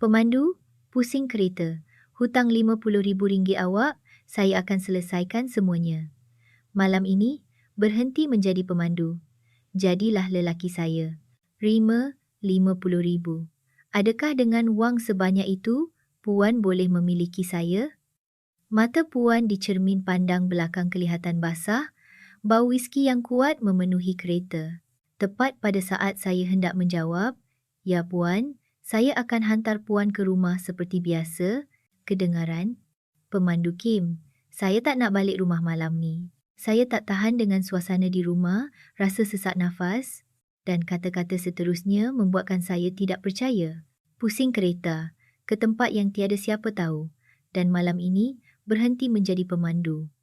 Pemandu, pusing kereta. Hutang RM50,000 awak, saya akan selesaikan semuanya. Malam ini, berhenti menjadi pemandu. Jadilah lelaki saya. Rima RM50,000. Adakah dengan wang sebanyak itu, Puan boleh memiliki saya? Mata Puan di cermin pandang belakang kelihatan basah, bau wiski yang kuat memenuhi kereta. Tepat pada saat saya hendak menjawab, "Ya Puan, saya akan hantar Puan ke rumah seperti biasa," kedengaran, "Pemandu Kim, saya tak nak balik rumah malam ni. Saya tak tahan dengan suasana di rumah, rasa sesak nafas," dan kata-kata seterusnya membuatkan saya tidak percaya. Pusing kereta, ke tempat yang tiada siapa tahu, dan malam ini berhenti menjadi pemandu.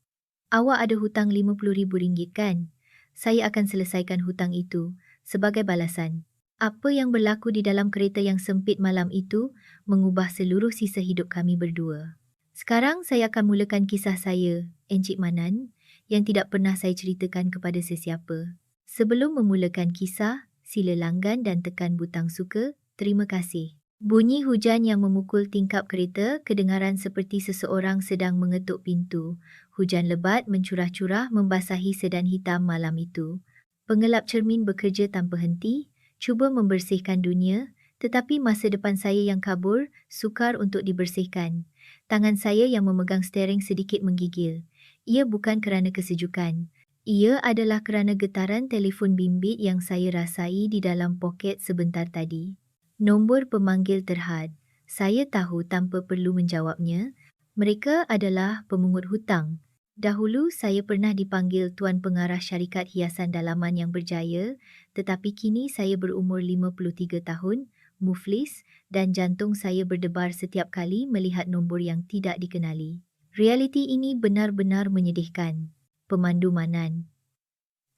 "Awak ada hutang RM50,000 kan? Saya akan selesaikan hutang itu sebagai balasan." Apa yang berlaku di dalam kereta yang sempit malam itu mengubah seluruh sisa hidup kami berdua. Sekarang saya akan mulakan kisah saya, Encik Manan, yang tidak pernah saya ceritakan kepada sesiapa. Sebelum memulakan kisah, sila langgan dan tekan butang suka. Terima kasih. Bunyi hujan yang memukul tingkap kereta kedengaran seperti seseorang sedang mengetuk pintu. Hujan lebat mencurah-curah membasahi sedan hitam malam itu. Pengelap cermin bekerja tanpa henti, cuba membersihkan dunia, tetapi masa depan saya yang kabur, sukar untuk dibersihkan. Tangan saya yang memegang steering sedikit menggigil. Ia bukan kerana kesejukan. Ia adalah kerana getaran telefon bimbit yang saya rasai di dalam poket sebentar tadi. Nombor pemanggil terhad. Saya tahu tanpa perlu menjawabnya. Mereka adalah pemungut hutang. Dahulu saya pernah dipanggil Tuan Pengarah Syarikat Hiasan Dalaman yang berjaya, tetapi kini saya berumur 53 tahun, muflis, dan jantung saya berdebar setiap kali melihat nombor yang tidak dikenali. Realiti ini benar-benar menyedihkan. Pemandu Manan.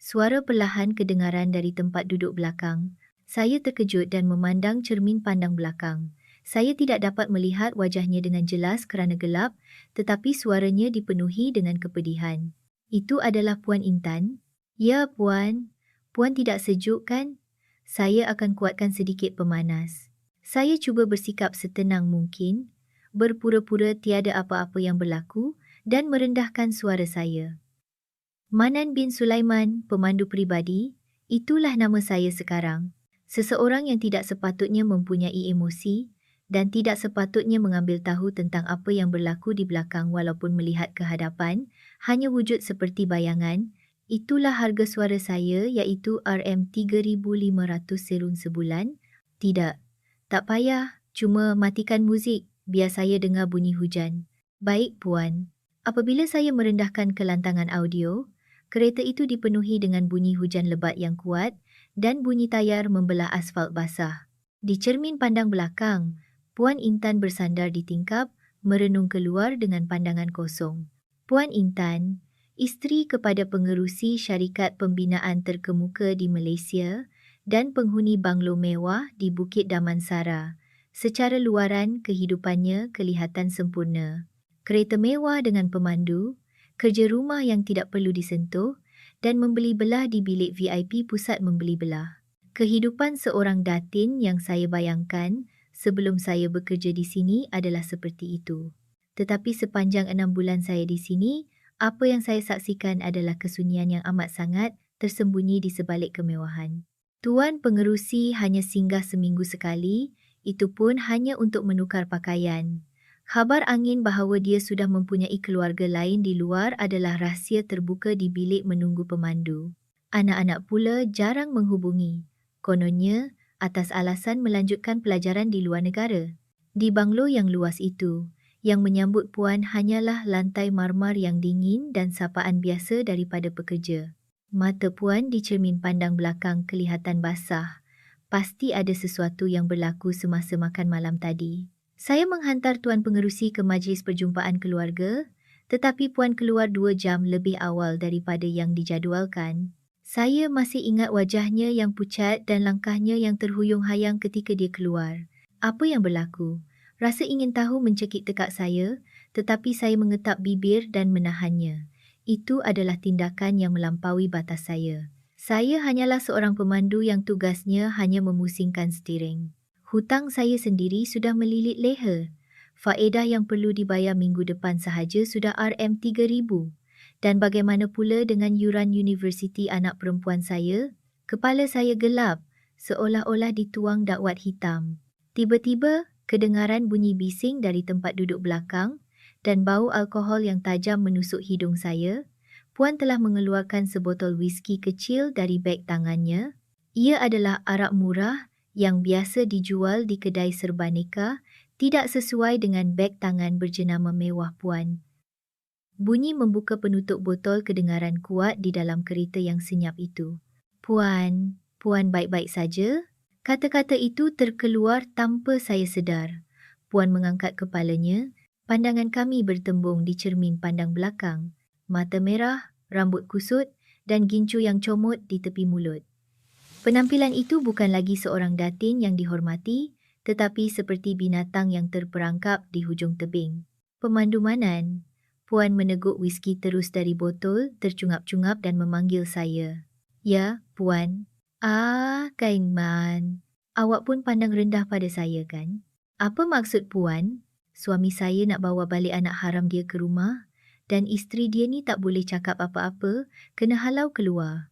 Suara perlahan kedengaran dari tempat duduk belakang. Saya terkejut dan memandang cermin pandang belakang. Saya tidak dapat melihat wajahnya dengan jelas kerana gelap, tetapi suaranya dipenuhi dengan kepedihan. "Itu adalah Puan Intan?" "Ya, Puan. Puan tidak sejuk kan?" "Saya akan kuatkan sedikit pemanas." Saya cuba bersikap setenang mungkin, berpura-pura tiada apa-apa yang berlaku dan merendahkan suara saya. "Manan bin Sulaiman, pemandu peribadi, itulah nama saya sekarang. Seseorang yang tidak sepatutnya mempunyai emosi dan tidak sepatutnya mengambil tahu tentang apa yang berlaku di belakang walaupun melihat ke hadapan, hanya wujud seperti bayangan. Itulah harga suara saya, iaitu RM3,500 serun sebulan." "Tidak, tak payah, cuma matikan muzik, biar saya dengar bunyi hujan." "Baik, Puan." Apabila saya merendahkan kelantangan audio, kereta itu dipenuhi dengan bunyi hujan lebat yang kuat dan bunyi tayar membelah asfalt basah. Di cermin pandang belakang, Puan Intan bersandar di tingkap, merenung keluar dengan pandangan kosong. Puan Intan, isteri kepada pengerusi syarikat pembinaan terkemuka di Malaysia dan penghuni banglo mewah di Bukit Damansara. Secara luaran, kehidupannya kelihatan sempurna. Kereta mewah dengan pemandu, kerja rumah yang tidak perlu disentuh, dan membeli belah di bilik VIP pusat membeli belah. Kehidupan seorang datin yang saya bayangkan sebelum saya bekerja di sini adalah seperti itu. Tetapi sepanjang 6 bulan saya di sini, apa yang saya saksikan adalah kesunyian yang amat sangat tersembunyi di sebalik kemewahan. Tuan pengerusi hanya singgah seminggu sekali, itu pun hanya untuk menukar pakaian. Khabar angin bahawa dia sudah mempunyai keluarga lain di luar adalah rahsia terbuka di bilik menunggu pemandu. Anak-anak pula jarang menghubungi. Kononnya, atas alasan melanjutkan pelajaran di luar negara. Di banglo yang luas itu, yang menyambut Puan hanyalah lantai marmar yang dingin dan sapaan biasa daripada pekerja. Mata Puan di cermin pandang belakang kelihatan basah. Pasti ada sesuatu yang berlaku semasa makan malam tadi. Saya menghantar Tuan Pengerusi ke majlis perjumpaan keluarga, tetapi Puan keluar 2 jam lebih awal daripada yang dijadualkan. Saya masih ingat wajahnya yang pucat dan langkahnya yang terhuyung-hayang ketika dia keluar. Apa yang berlaku? Rasa ingin tahu mencekik tekak saya, tetapi saya mengetap bibir dan menahannya. Itu adalah tindakan yang melampaui batas saya. Saya hanyalah seorang pemandu yang tugasnya hanya memusingkan steering. Hutang saya sendiri sudah melilit leher. Faedah yang perlu dibayar minggu depan sahaja sudah RM3,000. Dan bagaimana pula dengan yuran universiti anak perempuan saya? Kepala saya gelap, seolah-olah dituang dakwat hitam. Tiba-tiba, kedengaran bunyi bising dari tempat duduk belakang dan bau alkohol yang tajam menusuk hidung saya. Puan telah mengeluarkan sebotol whisky kecil dari beg tangannya. Ia adalah arak murah yang biasa dijual di kedai serbaneka, tidak sesuai dengan beg tangan berjenama mewah Puan. Bunyi membuka penutup botol kedengaran kuat di dalam kereta yang senyap itu. Puan baik-baik saja? Kata-kata itu terkeluar tanpa saya sedar. Puan mengangkat kepalanya, pandangan kami bertembung di cermin pandang belakang. Mata merah, rambut kusut dan gincu yang comot di tepi mulut. Penampilan itu bukan lagi seorang datin yang dihormati, tetapi seperti binatang yang terperangkap di hujung tebing. Pemandu Manan. Puan meneguk whisky terus dari botol, tercungap-cungap dan memanggil saya. Ya, Puan. Kain Man. Awak pun pandang rendah pada saya kan? Apa maksud Puan? Suami saya nak bawa balik anak haram dia ke rumah dan isteri dia ni tak boleh cakap apa-apa, kena halau keluar.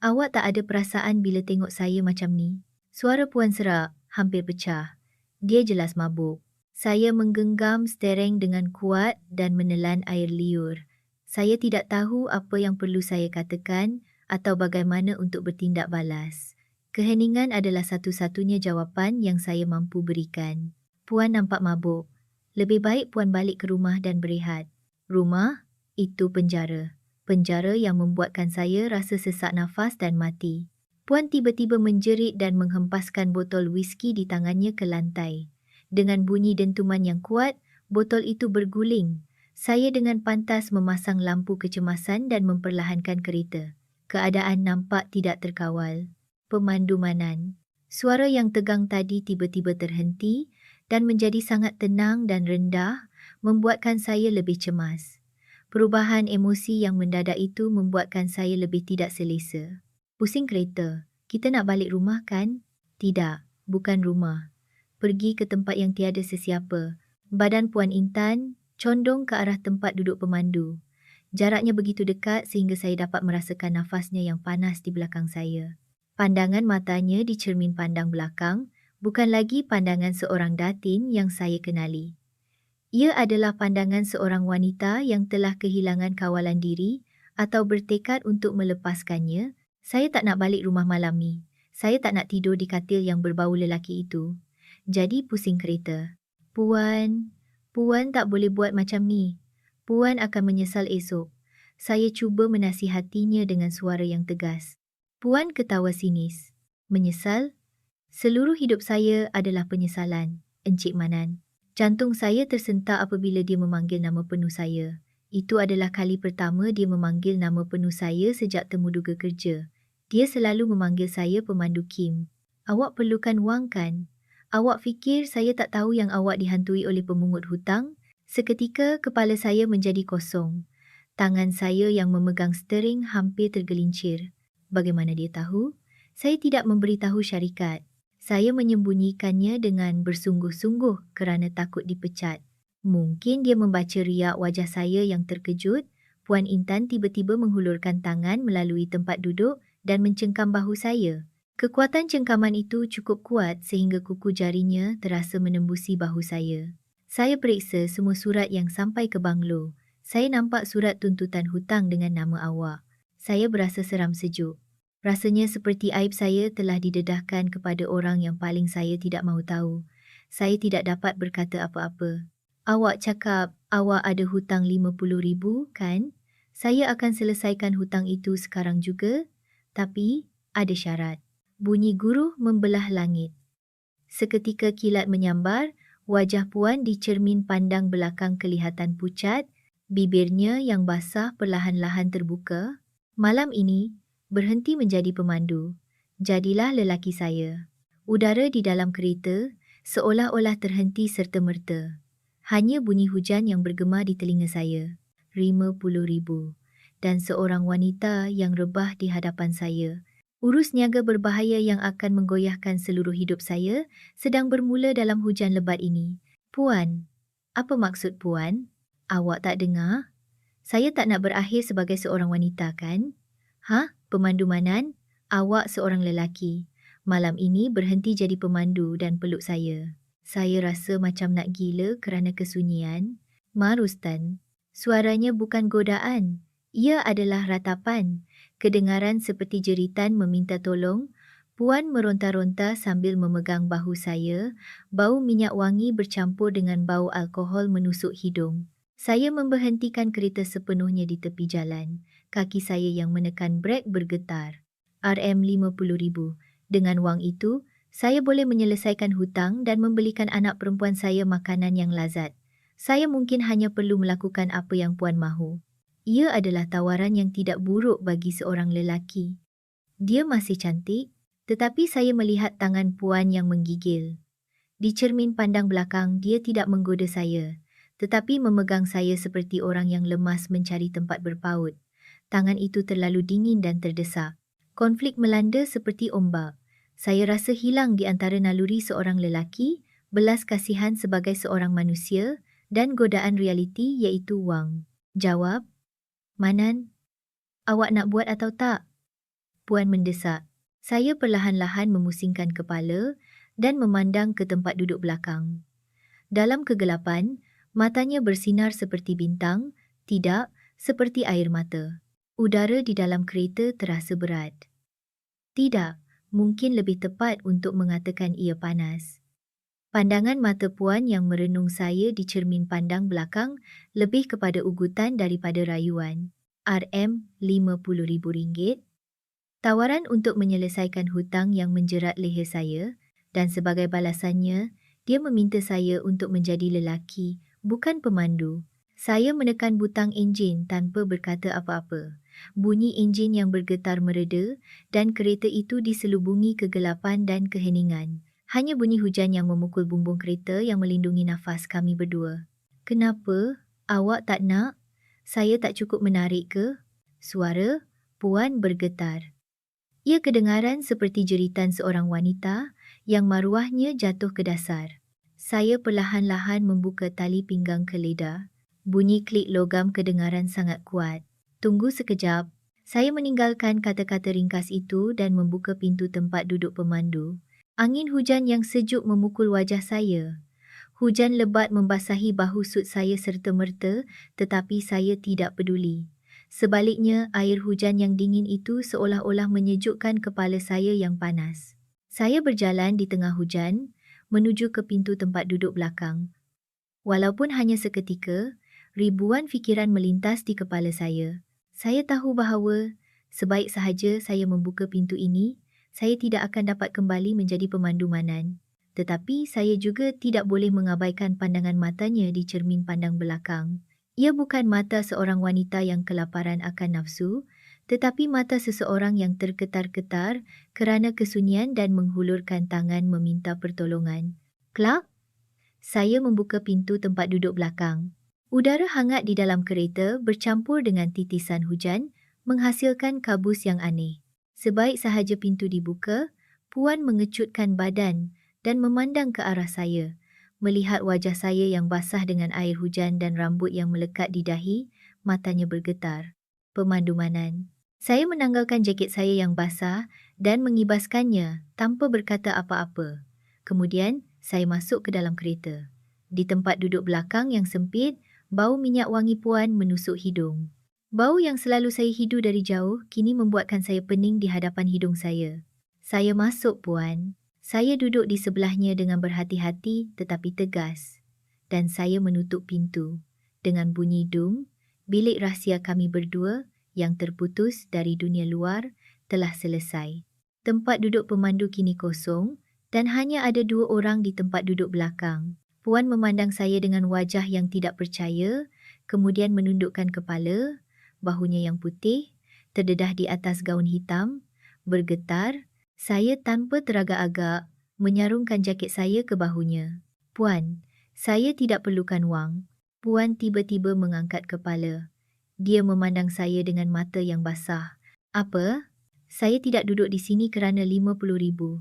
Awak tak ada perasaan bila tengok saya macam ni? Suara Puan serak, hampir pecah. Dia jelas mabuk. Saya menggenggam steering dengan kuat dan menelan air liur. Saya tidak tahu apa yang perlu saya katakan atau bagaimana untuk bertindak balas. Keheningan adalah satu-satunya jawapan yang saya mampu berikan. Puan nampak mabuk. Lebih baik Puan balik ke rumah dan berehat. Rumah? Itu penjara. Penjara yang membuatkan saya rasa sesak nafas dan mati. Puan tiba-tiba menjerit dan menghempaskan botol whisky di tangannya ke lantai. Dengan bunyi dentuman yang kuat, botol itu berguling. Saya dengan pantas memasang lampu kecemasan dan memperlahankan kereta. Keadaan nampak tidak terkawal. Pemandu Manan. Suara yang tegang tadi tiba-tiba terhenti dan menjadi sangat tenang dan rendah, membuatkan saya lebih cemas. Perubahan emosi yang mendadak itu membuatkan saya lebih tidak selesa. Pusing kereta. Kita nak balik rumah kan? Tidak, bukan rumah. Pergi ke tempat yang tiada sesiapa. Badan Puan Intan condong ke arah tempat duduk pemandu. Jaraknya begitu dekat sehingga saya dapat merasakan nafasnya yang panas di belakang saya. Pandangan matanya di cermin pandang belakang bukan lagi pandangan seorang datin yang saya kenali. Ia adalah pandangan seorang wanita yang telah kehilangan kawalan diri atau bertekad untuk melepaskannya. Saya tak nak balik rumah malam ni. Saya tak nak tidur di katil yang berbau lelaki itu. Jadi pusing kereta. Puan tak boleh buat macam ni. Puan akan menyesal esok. Saya cuba menasihatinya dengan suara yang tegas. Puan ketawa sinis. Menyesal? Seluruh hidup saya adalah penyesalan, Encik Manan. Jantung saya tersentak apabila dia memanggil nama penuh saya. Itu adalah kali pertama dia memanggil nama penuh saya sejak temuduga kerja. Dia selalu memanggil saya Pemandu Kim. Awak perlukan wang kan? Awak fikir saya tak tahu yang awak dihantui oleh pemungut hutang? Seketika kepala saya menjadi kosong. Tangan saya yang memegang steering hampir tergelincir. Bagaimana dia tahu? Saya tidak memberitahu syarikat. Saya menyembunyikannya dengan bersungguh-sungguh kerana takut dipecat. Mungkin dia membaca riak wajah saya yang terkejut. Puan Intan tiba-tiba menghulurkan tangan melalui tempat duduk dan mencengkam bahu saya. Kekuatan cengkaman itu cukup kuat sehingga kuku jarinya terasa menembusi bahu saya. Saya periksa semua surat yang sampai ke banglo. Saya nampak surat tuntutan hutang dengan nama awak. Saya berasa seram sejuk. Rasanya seperti aib saya telah didedahkan kepada orang yang paling saya tidak mahu tahu. Saya tidak dapat berkata apa-apa. Awak cakap awak ada hutang RM50,000 kan? Saya akan selesaikan hutang itu sekarang juga. Tapi ada syarat. Bunyi guruh membelah langit. Seketika kilat menyambar, wajah Puan di cermin pandang belakang kelihatan pucat, bibirnya yang basah perlahan-lahan terbuka. Malam ini, berhenti menjadi pemandu. Jadilah lelaki saya. Udara di dalam kereta seolah-olah terhenti serta-merta. Hanya bunyi hujan yang bergema di telinga saya. RM50,000. Dan seorang wanita yang rebah di hadapan saya. Urus niaga berbahaya yang akan menggoyahkan seluruh hidup saya sedang bermula dalam hujan lebat ini. Puan, apa maksud Puan? Awak tak dengar? Saya tak nak berakhir sebagai seorang wanita, kan? Pemandu Manan? Awak seorang lelaki. Malam ini berhenti jadi pemandu dan peluk saya. Saya rasa macam nak gila kerana kesunyian. Marustan, suaranya bukan godaan. Ia adalah ratapan. Kedengaran seperti jeritan meminta tolong. Puan meronta-ronta sambil memegang bahu saya. Bau minyak wangi bercampur dengan bau alkohol menusuk hidung. Saya memberhentikan kereta sepenuhnya di tepi jalan. Kaki saya yang menekan brek bergetar. RM50,000. Dengan wang itu, saya boleh menyelesaikan hutang dan membelikan anak perempuan saya makanan yang lazat. Saya mungkin hanya perlu melakukan apa yang Puan mahu. Ia adalah tawaran yang tidak buruk bagi seorang lelaki. Dia masih cantik, tetapi saya melihat tangan Puan yang menggigil. Di cermin pandang belakang, dia tidak menggoda saya, tetapi memegang saya seperti orang yang lemas mencari tempat berpaut. Tangan itu terlalu dingin dan terdesak. Konflik melanda seperti ombak. Saya rasa hilang di antara naluri seorang lelaki, belas kasihan sebagai seorang manusia, dan godaan realiti iaitu wang. Jawab, Manan, awak nak buat atau tak? Puan mendesak. Saya perlahan-lahan memusingkan kepala dan memandang ke tempat duduk belakang. Dalam kegelapan, matanya bersinar seperti bintang, tidak seperti air mata. Udara di dalam kereta terasa berat. Tidak, mungkin lebih tepat untuk mengatakan ia panas. Pandangan mata Puan yang merenung saya di cermin pandang belakang lebih kepada ugutan daripada rayuan. RM50,000. Tawaran untuk menyelesaikan hutang yang menjerat leher saya, dan sebagai balasannya, dia meminta saya untuk menjadi lelaki, bukan pemandu. Saya menekan butang enjin tanpa berkata apa-apa. Bunyi enjin yang bergetar mereda dan kereta itu diselubungi kegelapan dan keheningan. Hanya bunyi hujan yang memukul bumbung kereta yang melindungi nafas kami berdua. Kenapa? Awak tak nak? Saya tak cukup menarik ke? Suara Puan bergetar. Ia kedengaran seperti jeritan seorang wanita yang maruahnya jatuh ke dasar. Saya perlahan-lahan membuka tali pinggang keleda. Bunyi klik logam kedengaran sangat kuat. Tunggu sekejap. Saya meninggalkan kata-kata ringkas itu dan membuka pintu tempat duduk pemandu. Angin hujan yang sejuk memukul wajah saya. Hujan lebat membasahi bahu sut saya serta-merta, tetapi saya tidak peduli. Sebaliknya, air hujan yang dingin itu seolah-olah menyejukkan kepala saya yang panas. Saya berjalan di tengah hujan, menuju ke pintu tempat duduk belakang. Walaupun hanya seketika, ribuan fikiran melintas di kepala saya. Saya tahu bahawa, sebaik sahaja saya membuka pintu ini, saya tidak akan dapat kembali menjadi pemandu Manan. Tetapi saya juga tidak boleh mengabaikan pandangan matanya di cermin pandang belakang. Ia bukan mata seorang wanita yang kelaparan akan nafsu, tetapi mata seseorang yang terketar-ketar kerana kesunyian dan menghulurkan tangan meminta pertolongan. Kelak, saya membuka pintu tempat duduk belakang. Udara hangat di dalam kereta bercampur dengan titisan hujan menghasilkan kabus yang aneh. Sebaik sahaja pintu dibuka, Puan mengecutkan badan dan memandang ke arah saya. Melihat wajah saya yang basah dengan air hujan dan rambut yang melekat di dahi, matanya bergetar. Pemandu Manan. Saya menanggalkan jaket saya yang basah dan mengibaskannya tanpa berkata apa-apa. Kemudian, saya masuk ke dalam kereta. Di tempat duduk belakang yang sempit, bau minyak wangi Puan menusuk hidung. Bau yang selalu saya hidu dari jauh kini membuatkan saya pening di hadapan hidung saya. Saya masuk, Puan. Saya duduk di sebelahnya dengan berhati-hati tetapi tegas. Dan saya menutup pintu. Dengan bunyi dung, bilik rahsia kami berdua yang terputus dari dunia luar telah selesai. Tempat duduk pemandu kini kosong dan hanya ada 2 orang di tempat duduk belakang. Puan memandang saya dengan wajah yang tidak percaya, kemudian menundukkan kepala. Bahunya yang putih, terdedah di atas gaun hitam, bergetar. Saya tanpa teragak-agak menyarungkan jaket saya ke bahunya. Puan, saya tidak perlukan wang. Puan tiba-tiba mengangkat kepala. Dia memandang saya dengan mata yang basah. Apa? Saya tidak duduk di sini kerana 50,000.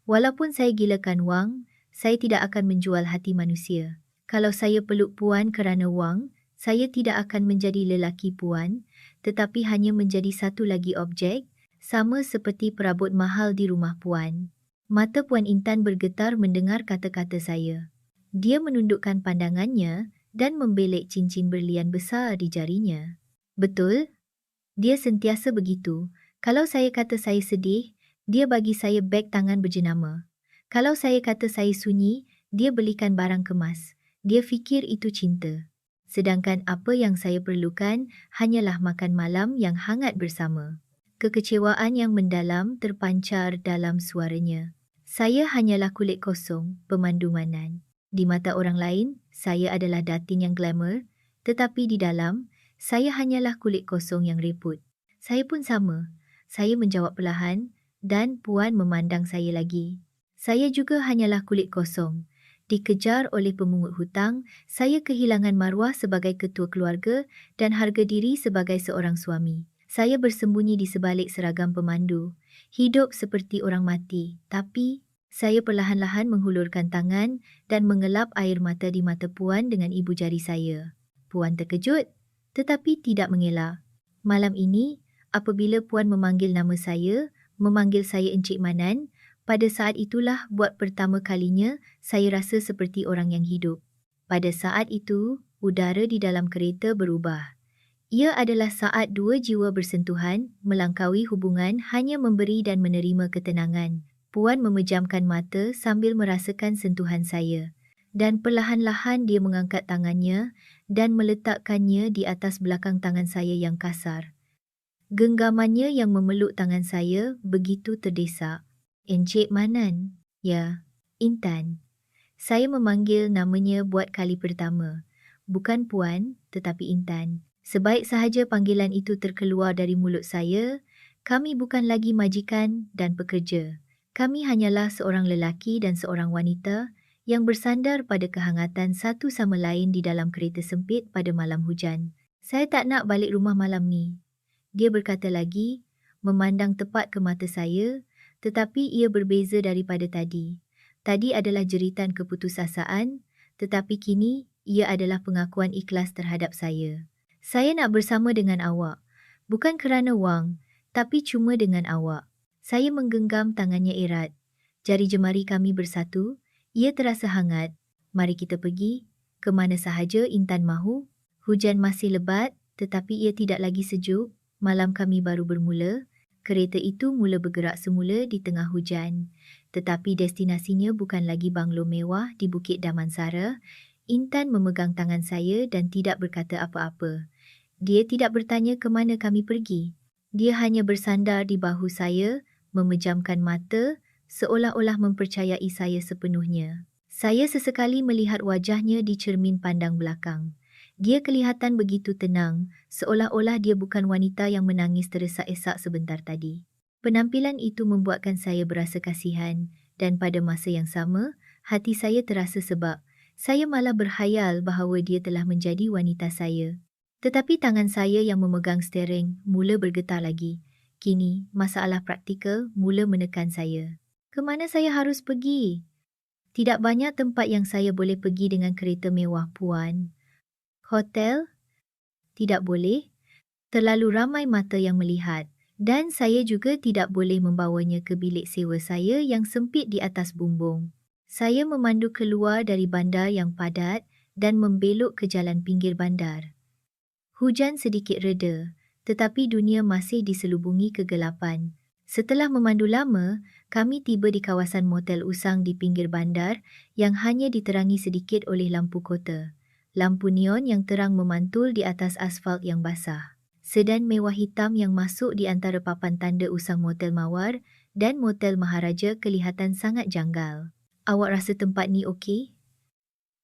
Walaupun saya gilakan wang, saya tidak akan menjual hati manusia. Kalau saya peluk puan kerana wang, saya tidak akan menjadi lelaki puan, tetapi hanya menjadi satu lagi objek, sama seperti perabot mahal di rumah puan. Mata Puan Intan bergetar mendengar kata-kata saya. Dia menundukkan pandangannya dan membelek cincin berlian besar di jarinya. Betul? Dia sentiasa begitu. Kalau saya kata saya sedih, dia bagi saya beg tangan berjenama. Kalau saya kata saya sunyi, dia belikan barang kemas. Dia fikir itu cinta. Sedangkan apa yang saya perlukan hanyalah makan malam yang hangat bersama. Kekecewaan yang mendalam terpancar dalam suaranya. Saya hanyalah kulit kosong, pemandu manan. Di mata orang lain, saya adalah datin yang glamour, tetapi di dalam, saya hanyalah kulit kosong yang reput. Saya pun sama. Saya menjawab perlahan dan Puan memandang saya lagi. Saya juga hanyalah kulit kosong. Dikejar oleh pemungut hutang, saya kehilangan maruah sebagai ketua keluarga dan harga diri sebagai seorang suami. Saya bersembunyi di sebalik seragam pemandu, hidup seperti orang mati, tapi saya perlahan-lahan menghulurkan tangan dan mengelap air mata di mata Puan dengan ibu jari saya. Puan terkejut, tetapi tidak mengelak. Malam ini, apabila Puan memanggil nama saya, memanggil saya Encik Manan, pada saat itulah buat pertama kalinya saya rasa seperti orang yang hidup. Pada saat itu, udara di dalam kereta berubah. Ia adalah saat dua jiwa bersentuhan, melangkaui hubungan hanya memberi dan menerima ketenangan. Puan memejamkan mata sambil merasakan sentuhan saya. Dan perlahan-lahan dia mengangkat tangannya dan meletakkannya di atas belakang tangan saya yang kasar. Genggamannya yang memeluk tangan saya begitu terdesak. Encik Manan. Ya, Intan. Saya memanggil namanya buat kali pertama. Bukan Puan, tetapi Intan. Sebaik sahaja panggilan itu terkeluar dari mulut saya, kami bukan lagi majikan dan pekerja. Kami hanyalah seorang lelaki dan seorang wanita yang bersandar pada kehangatan satu sama lain di dalam kereta sempit pada malam hujan. Saya tak nak balik rumah malam ni. Dia berkata lagi, memandang tepat ke mata saya, tetapi ia berbeza daripada tadi. Tadi adalah jeritan keputusasaan, tetapi kini ia adalah pengakuan ikhlas terhadap saya. Saya nak bersama dengan awak, bukan kerana wang, tapi cuma dengan awak. Saya menggenggam tangannya erat. Jari jemari kami bersatu, ia terasa hangat. Mari kita pergi, ke mana sahaja Intan mahu. Hujan masih lebat, tetapi ia tidak lagi sejuk. Malam kami baru bermula. Kereta itu mula bergerak semula di tengah hujan. Tetapi destinasinya bukan lagi banglo mewah di Bukit Damansara. Intan memegang tangan saya dan tidak berkata apa-apa. Dia tidak bertanya ke mana kami pergi. Dia hanya bersandar di bahu saya, memejamkan mata, seolah-olah mempercayai saya sepenuhnya. Saya sesekali melihat wajahnya di cermin pandang belakang. Dia kelihatan begitu tenang, seolah-olah dia bukan wanita yang menangis teresak-esak sebentar tadi. Penampilan itu membuatkan saya berasa kasihan dan pada masa yang sama, hati saya terasa sebab saya malah berhayal bahawa dia telah menjadi wanita saya. Tetapi tangan saya yang memegang steering mula bergetar lagi. Kini, masalah praktikal mula menekan saya. Ke mana saya harus pergi? Tidak banyak tempat yang saya boleh pergi dengan kereta mewah Puan. Hotel? Tidak boleh. Terlalu ramai mata yang melihat. Dan saya juga tidak boleh membawanya ke bilik sewa saya yang sempit di atas bumbung. Saya memandu keluar dari bandar yang padat dan membelok ke jalan pinggir bandar. Hujan sedikit reda, tetapi dunia masih diselubungi kegelapan. Setelah memandu lama, kami tiba di kawasan motel usang di pinggir bandar yang hanya diterangi sedikit oleh lampu kota. Lampu neon yang terang memantul di atas asfalt yang basah. Sedan mewah hitam yang masuk di antara papan tanda usang motel Mawar dan motel Maharaja kelihatan sangat janggal. Awak rasa tempat ni okey?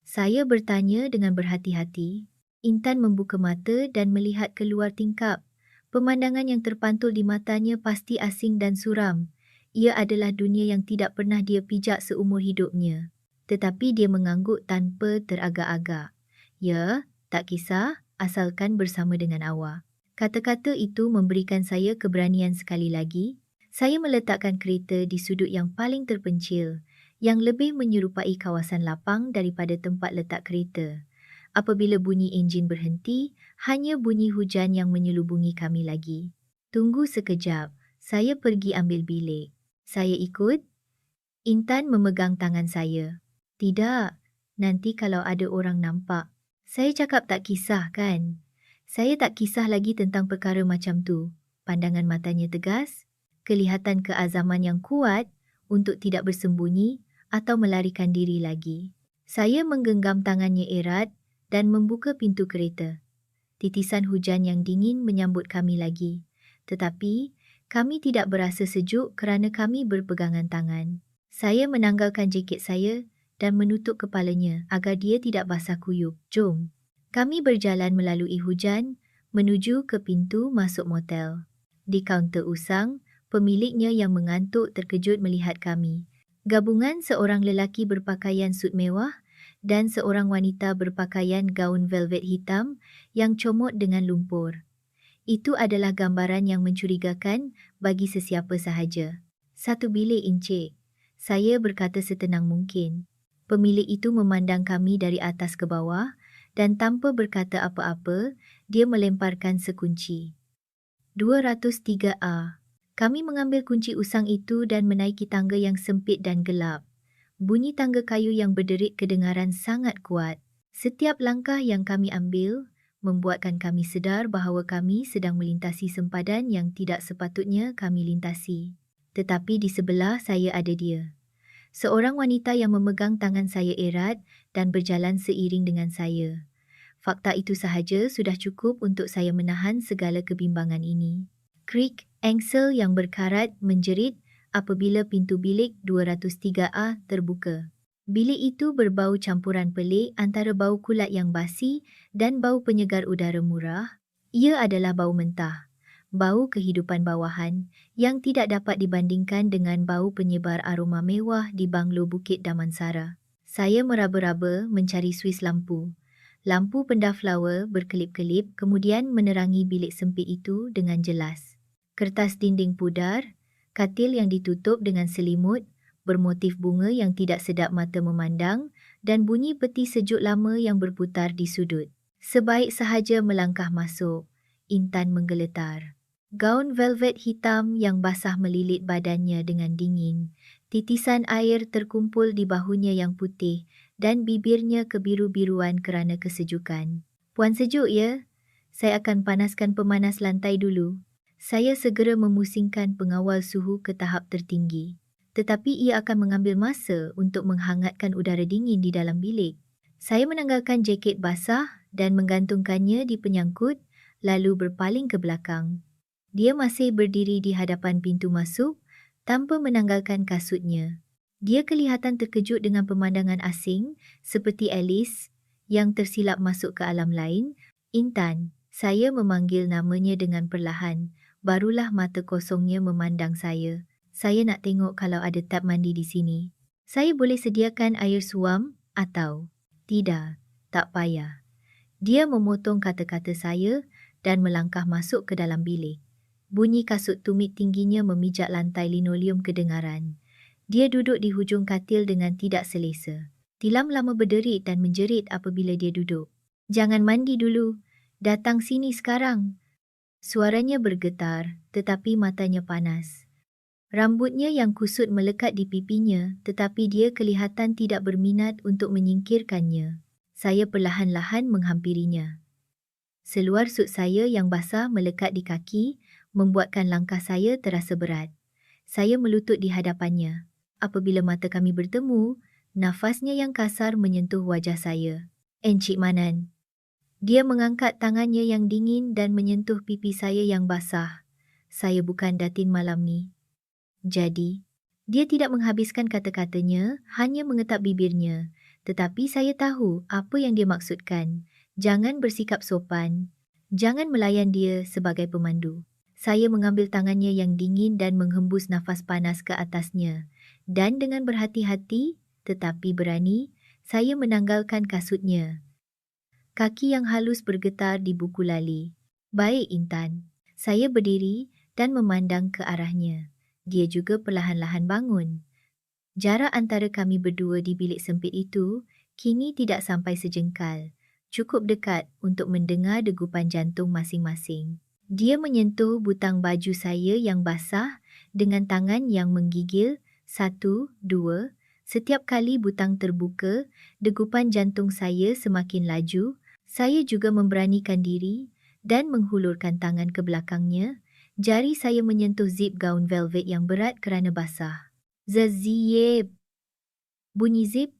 Saya bertanya dengan berhati-hati. Intan membuka mata dan melihat keluar tingkap. Pemandangan yang terpantul di matanya pasti asing dan suram. Ia adalah dunia yang tidak pernah dia pijak seumur hidupnya. Tetapi dia mengangguk tanpa teragak-agak. Ya, tak kisah, asalkan bersama dengan awak. Kata-kata itu memberikan saya keberanian sekali lagi. Saya meletakkan kereta di sudut yang paling terpencil, yang lebih menyerupai kawasan lapang daripada tempat letak kereta. Apabila bunyi enjin berhenti, hanya bunyi hujan yang menyelubungi kami lagi. Tunggu sekejap, saya pergi ambil bilik. Saya ikut. Intan memegang tangan saya. Tidak, nanti kalau ada orang nampak. Saya cakap tak kisah kan? Saya tak kisah lagi tentang perkara macam tu. Pandangan matanya tegas, kelihatan keazaman yang kuat untuk tidak bersembunyi atau melarikan diri lagi. Saya menggenggam tangannya erat dan membuka pintu kereta. Titisan hujan yang dingin menyambut kami lagi. Tetapi, kami tidak berasa sejuk kerana kami berpegangan tangan. Saya menanggalkan jaket saya dan menutup kepalanya agar dia tidak basah kuyup. Jom. Kami berjalan melalui hujan menuju ke pintu masuk motel. Di kaunter usang, pemiliknya yang mengantuk terkejut melihat kami. Gabungan seorang lelaki berpakaian sut mewah dan seorang wanita berpakaian gaun velvet hitam yang comot dengan lumpur. Itu adalah gambaran yang mencurigakan bagi sesiapa sahaja. Satu bilik, Encik. Saya berkata setenang mungkin. Pemilik itu memandang kami dari atas ke bawah dan tanpa berkata apa-apa, dia melemparkan sekunci. 203A. Kami mengambil kunci usang itu dan menaiki tangga yang sempit dan gelap. Bunyi tangga kayu yang berderit kedengaran sangat kuat. Setiap langkah yang kami ambil membuatkan kami sedar bahawa kami sedang melintasi sempadan yang tidak sepatutnya kami lintasi. Tetapi di sebelah saya ada dia. Seorang wanita yang memegang tangan saya erat dan berjalan seiring dengan saya. Fakta itu sahaja sudah cukup untuk saya menahan segala kebimbangan ini. Krik, engsel yang berkarat menjerit apabila pintu bilik 203A terbuka. Bilik itu berbau campuran pelik antara bau kulat yang basi dan bau penyegar udara murah. Ia adalah bau mentah. Bau kehidupan bawahan yang tidak dapat dibandingkan dengan bau penyebar aroma mewah di banglo Bukit Damansara. Saya meraba-raba mencari suis lampu. Lampu pendah flower berkelip-kelip kemudian menerangi bilik sempit itu dengan jelas. Kertas dinding pudar, katil yang ditutup dengan selimut, bermotif bunga yang tidak sedap mata memandang dan bunyi peti sejuk lama yang berputar di sudut. Sebaik sahaja melangkah masuk, Intan menggeletar. Gaun velvet hitam yang basah melilit badannya dengan dingin. Titisan air terkumpul di bahunya yang putih dan bibirnya kebiru-biruan kerana kesejukan. Puan sejuk ya? Saya akan panaskan pemanas lantai dulu. Saya segera memusingkan pengawal suhu ke tahap tertinggi. Tetapi ia akan mengambil masa untuk menghangatkan udara dingin di dalam bilik. Saya menanggalkan jaket basah dan menggantungkannya di penyangkut lalu berpaling ke belakang. Dia masih berdiri di hadapan pintu masuk tanpa menanggalkan kasutnya. Dia kelihatan terkejut dengan pemandangan asing seperti Alice yang tersilap masuk ke alam lain. Intan, saya memanggil namanya dengan perlahan. Barulah mata kosongnya memandang saya. Saya nak tengok kalau ada tap mandi di sini. Saya boleh sediakan air suam atau... Tidak, tak payah. Dia memotong kata-kata saya dan melangkah masuk ke dalam bilik. Bunyi kasut tumit tingginya memijak lantai linoleum kedengaran. Dia duduk di hujung katil dengan tidak selesa. Tilam lama berderit dan menjerit apabila dia duduk. Jangan mandi dulu. Datang sini sekarang. Suaranya bergetar, tetapi matanya panas. Rambutnya yang kusut melekat di pipinya, tetapi dia kelihatan tidak berminat untuk menyingkirkannya. Saya perlahan-lahan menghampirinya. Seluar sut saya yang basah melekat di kaki, membuatkan langkah saya terasa berat. Saya melutut di hadapannya. Apabila mata kami bertemu, nafasnya yang kasar menyentuh wajah saya. Encik Manan. Dia mengangkat tangannya yang dingin dan menyentuh pipi saya yang basah. Saya bukan datin malam ni. Jadi, dia tidak menghabiskan kata-katanya, hanya mengetap bibirnya. Tetapi saya tahu apa yang dia maksudkan. Jangan bersikap sopan. Jangan melayan dia sebagai pemandu. Saya mengambil tangannya yang dingin dan menghembus nafas panas ke atasnya. Dan dengan berhati-hati, tetapi berani, saya menanggalkan kasutnya. Kaki yang halus bergetar di buku lali. Baik, Intan. Saya berdiri dan memandang ke arahnya. Dia juga perlahan-lahan bangun. Jarak antara kami berdua di bilik sempit itu kini tidak sampai sejengkal. Cukup dekat untuk mendengar degupan jantung masing-masing. Dia menyentuh butang baju saya yang basah dengan tangan yang menggigil. 1, 2. Setiap kali butang terbuka, degupan jantung saya semakin laju. Saya juga memberanikan diri dan menghulurkan tangan ke belakangnya. Jari saya menyentuh zip gaun velvet yang berat kerana basah. Zaziyeb. Bunyi zip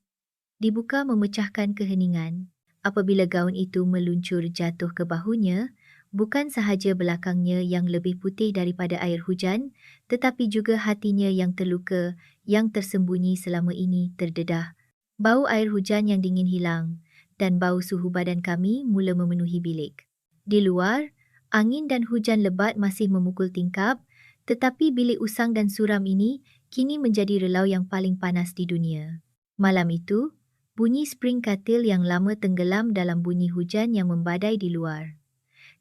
dibuka memecahkan keheningan. Apabila gaun itu meluncur jatuh ke bahunya, bukan sahaja belakangnya yang lebih putih daripada air hujan, tetapi juga hatinya yang terluka, yang tersembunyi selama ini terdedah. Bau air hujan yang dingin hilang dan bau suhu badan kami mula memenuhi bilik. Di luar, angin dan hujan lebat masih memukul tingkap, tetapi bilik usang dan suram ini kini menjadi relau yang paling panas di dunia. Malam itu, bunyi spring katil yang lama tenggelam dalam bunyi hujan yang membadai di luar.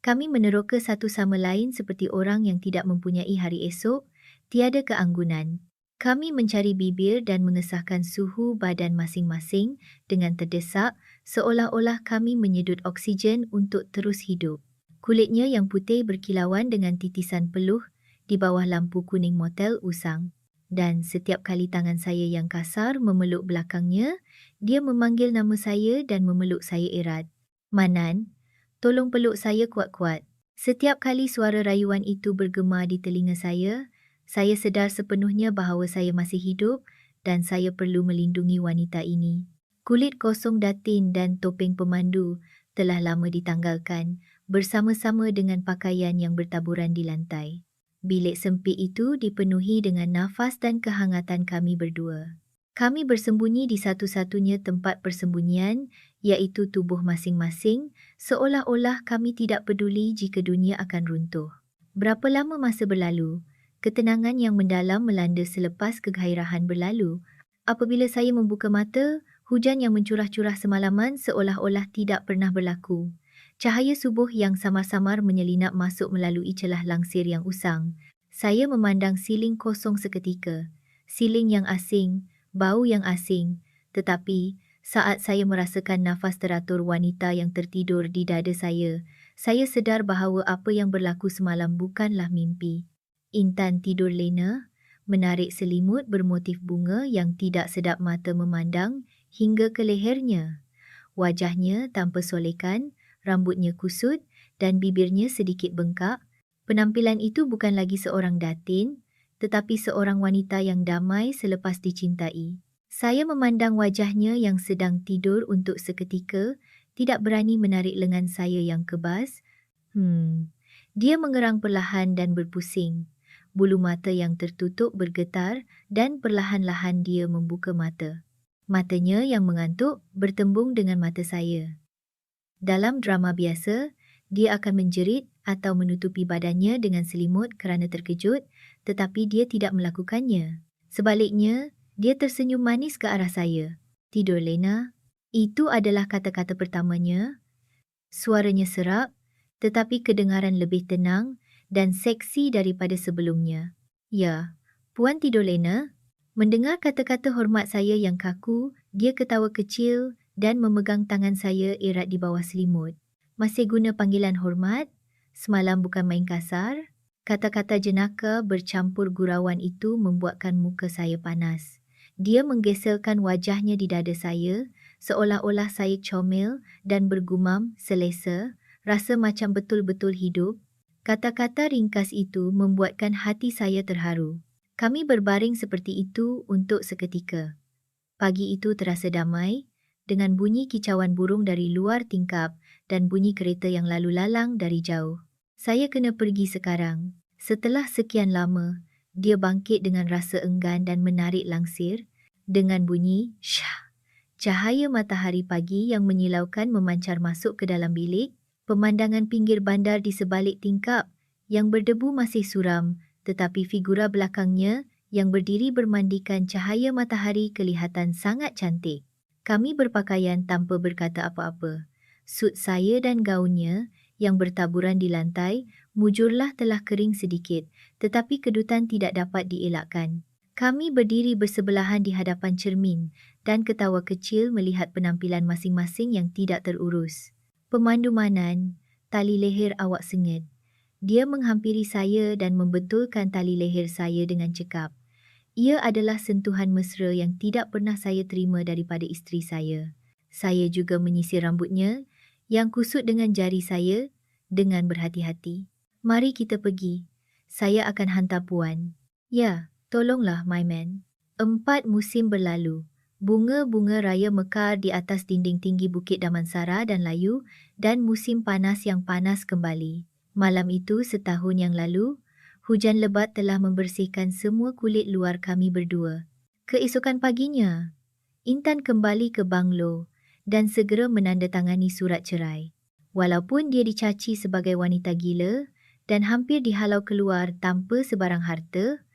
Kami meneroka satu sama lain seperti orang yang tidak mempunyai hari esok, tiada keanggunan. Kami mencari bibir dan mengesahkan suhu badan masing-masing dengan terdesak, seolah-olah kami menyedut oksigen untuk terus hidup. Kulitnya yang putih berkilauan dengan titisan peluh di bawah lampu kuning motel usang. Dan setiap kali tangan saya yang kasar memeluk belakangnya, dia memanggil nama saya dan memeluk saya erat. Manan, tolong peluk saya kuat-kuat. Setiap kali suara rayuan itu bergema di telinga saya sedar sepenuhnya bahawa saya masih hidup dan saya perlu melindungi wanita ini. Kulit kosong datin dan topeng pemandu telah lama ditanggalkan bersama-sama dengan pakaian yang bertaburan di lantai. Bilik sempit itu dipenuhi dengan nafas dan kehangatan kami berdua. Kami bersembunyi di satu-satunya tempat persembunyian, iaitu tubuh masing-masing, seolah-olah kami tidak peduli jika dunia akan runtuh. Berapa lama masa berlalu, ketenangan yang mendalam melanda selepas kegairahan berlalu. Apabila saya membuka mata, hujan yang mencurah-curah semalaman seolah-olah tidak pernah berlaku. Cahaya subuh yang samar-samar menyelinap masuk melalui celah langsir yang usang. Saya memandang siling kosong seketika. Siling yang asing, bau yang asing. Tetapi, saat saya merasakan nafas teratur wanita yang tertidur di dada saya sedar bahawa apa yang berlaku semalam bukanlah mimpi. Intan tidur lena, menarik selimut bermotif bunga yang tidak sedap mata memandang hingga ke lehernya. Wajahnya tanpa solekan, rambutnya kusut dan bibirnya sedikit bengkak. Penampilan itu bukan lagi seorang datin, tetapi seorang wanita yang damai selepas dicintai. Saya memandang wajahnya yang sedang tidur untuk seketika, tidak berani menarik lengan saya yang kebas. Dia mengerang perlahan dan berpusing. Bulu mata yang tertutup bergetar dan perlahan-lahan dia membuka mata. Matanya yang mengantuk bertembung dengan mata saya. Dalam drama biasa, dia akan menjerit atau menutupi badannya dengan selimut kerana terkejut, tetapi dia tidak melakukannya. Sebaliknya, dia tersenyum manis ke arah saya. Tidur lena. Itu adalah kata-kata pertamanya. Suaranya serak, tetapi kedengaran lebih tenang dan seksi daripada sebelumnya. Ya, Puan tidur lena. Mendengar kata-kata hormat saya yang kaku, dia ketawa kecil dan memegang tangan saya erat di bawah selimut. Masih guna panggilan hormat? Semalam bukan main kasar? Kata-kata jenaka bercampur gurauan itu membuatkan muka saya panas. Dia menggeselkan wajahnya di dada saya, seolah-olah saya comel dan bergumam selesa, rasa macam betul-betul hidup. Kata-kata ringkas itu membuatkan hati saya terharu. Kami berbaring seperti itu untuk seketika. Pagi itu terasa damai, dengan bunyi kicauan burung dari luar tingkap dan bunyi kereta yang lalu lalang dari jauh. Saya kena pergi sekarang. Setelah sekian lama, dia bangkit dengan rasa enggan dan menarik langsir. Dengan bunyi syah, cahaya matahari pagi yang menyilaukan memancar masuk ke dalam bilik. Pemandangan pinggir bandar di sebalik tingkap yang berdebu masih suram, tetapi figura belakangnya yang berdiri bermandikan cahaya matahari kelihatan sangat cantik. Kami berpakaian tanpa berkata apa-apa. Sut saya dan gaunnya yang bertaburan di lantai, mujurlah telah kering sedikit, tetapi kedutan tidak dapat dielakkan. Kami berdiri bersebelahan di hadapan cermin dan ketawa kecil melihat penampilan masing-masing yang tidak terurus. Pemandu Manan, tali leher awak sengit. Dia menghampiri saya dan membetulkan tali leher saya dengan cekap. Ia adalah sentuhan mesra yang tidak pernah saya terima daripada isteri saya. Saya juga menyisir rambutnya yang kusut dengan jari saya dengan berhati-hati. Mari kita pergi. Saya akan hantar puan. Ya. Tolonglah, my man. 4 musim berlalu. Bunga-bunga raya mekar di atas dinding tinggi Bukit Damansara dan layu dan musim panas yang panas kembali. Malam itu setahun yang lalu, hujan lebat telah membersihkan semua kulit luar kami berdua. Keesokan paginya, Intan kembali ke banglo dan segera menandatangani surat cerai. Walaupun dia dicaci sebagai wanita gila dan hampir dihalau keluar tanpa sebarang harta,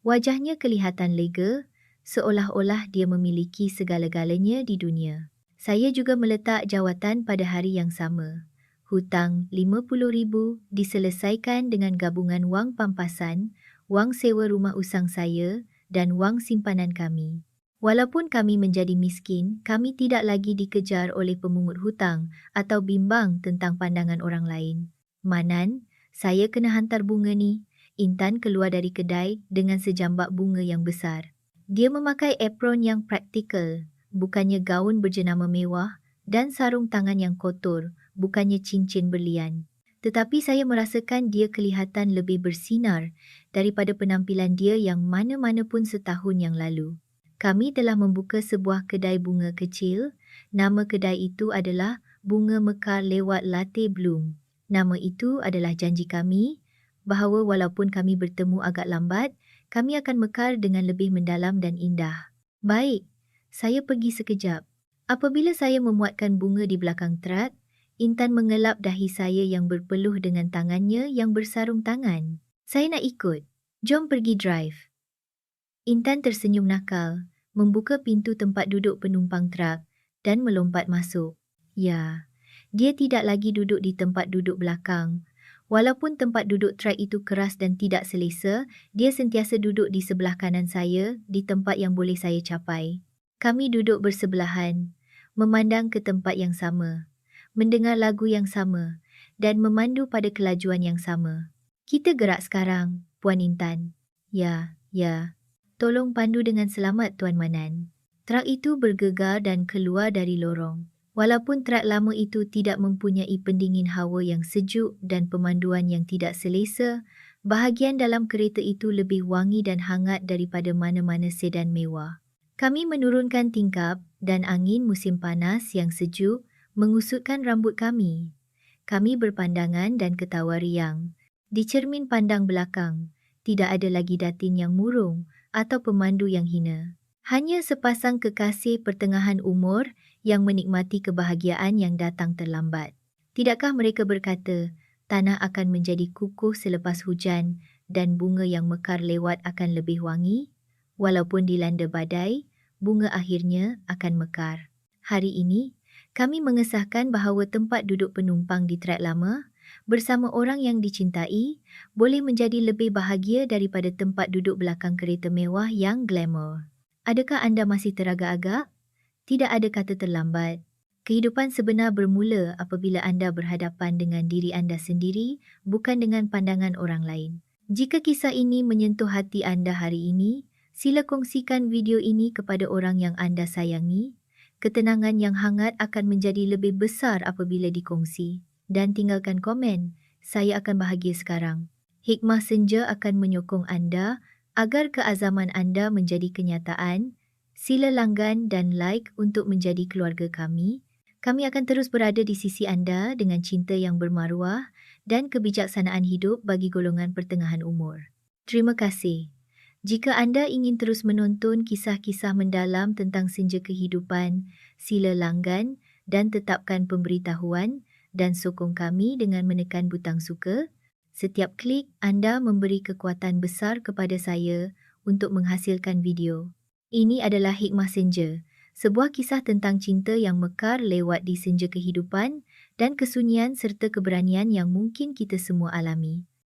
wajahnya kelihatan lega, seolah-olah dia memiliki segala-galanya di dunia. Saya juga meletak jawatan pada hari yang sama. Hutang RM50,000 diselesaikan dengan gabungan wang pampasan, wang sewa rumah usang saya dan wang simpanan kami. Walaupun kami menjadi miskin, kami tidak lagi dikejar oleh pemungut hutang atau bimbang tentang pandangan orang lain. Manan, saya kena hantar bunga ni. Intan keluar dari kedai dengan sejambak bunga yang besar. Dia memakai apron yang praktikal, bukannya gaun berjenama mewah, dan sarung tangan yang kotor, bukannya cincin berlian. Tetapi saya merasakan dia kelihatan lebih bersinar daripada penampilan dia yang mana-mana pun setahun yang lalu. Kami telah membuka sebuah kedai bunga kecil. Nama kedai itu adalah Bunga Mekar Lewat Latte Bloom. Nama itu adalah janji kami bahawa walaupun kami bertemu agak lambat, kami akan mekar dengan lebih mendalam dan indah. Baik, saya pergi sekejap. Apabila saya memuatkan bunga di belakang trak, Intan mengelap dahi saya yang berpeluh dengan tangannya yang bersarung tangan. Saya nak ikut. Jom pergi drive. Intan tersenyum nakal, membuka pintu tempat duduk penumpang trak dan melompat masuk. Ya, dia tidak lagi duduk di tempat duduk belakang. Walaupun tempat duduk trak itu keras dan tidak selesa, dia sentiasa duduk di sebelah kanan saya, di tempat yang boleh saya capai. Kami duduk bersebelahan, memandang ke tempat yang sama, mendengar lagu yang sama, dan memandu pada kelajuan yang sama. Kita gerak sekarang, Puan Intan. Ya. Tolong pandu dengan selamat, Tuan Manan. Trak itu bergegar dan keluar dari lorong. Walaupun trak lama itu tidak mempunyai pendingin hawa yang sejuk dan pemanduan yang tidak selesa, bahagian dalam kereta itu lebih wangi dan hangat daripada mana-mana sedan mewah. Kami menurunkan tingkap dan angin musim panas yang sejuk mengusutkan rambut kami. Kami berpandangan dan ketawa riang. Di cermin pandang belakang, tidak ada lagi datin yang murung atau pemandu yang hina. Hanya sepasang kekasih pertengahan umur yang menikmati kebahagiaan yang datang terlambat. Tidakkah mereka berkata, tanah akan menjadi kukuh selepas hujan dan bunga yang mekar lewat akan lebih wangi? Walaupun dilanda badai, bunga akhirnya akan mekar. Hari ini, kami mengesahkan bahawa tempat duduk penumpang di trak lama bersama orang yang dicintai boleh menjadi lebih bahagia daripada tempat duduk belakang kereta mewah yang glamour. Adakah anda masih teragak-agak? Tidak ada kata terlambat. Kehidupan sebenar bermula apabila anda berhadapan dengan diri anda sendiri, bukan dengan pandangan orang lain. Jika kisah ini menyentuh hati anda hari ini, sila kongsikan video ini kepada orang yang anda sayangi. Ketenangan yang hangat akan menjadi lebih besar apabila dikongsi. Dan tinggalkan komen. Saya akan bahagia sekarang. Hikmah Senja akan menyokong anda agar keazaman anda menjadi kenyataan. Sila langgan dan like untuk menjadi keluarga kami. Kami akan terus berada di sisi anda dengan cinta yang bermaruah dan kebijaksanaan hidup bagi golongan pertengahan umur. Terima kasih. Jika anda ingin terus menonton kisah-kisah mendalam tentang senja kehidupan, sila langgan dan tetapkan pemberitahuan dan sokong kami dengan menekan butang suka. Setiap klik anda memberi kekuatan besar kepada saya untuk menghasilkan video. Ini adalah Hikmah Senja, sebuah kisah tentang cinta yang mekar lewat di senja kehidupan dan kesunyian serta keberanian yang mungkin kita semua alami.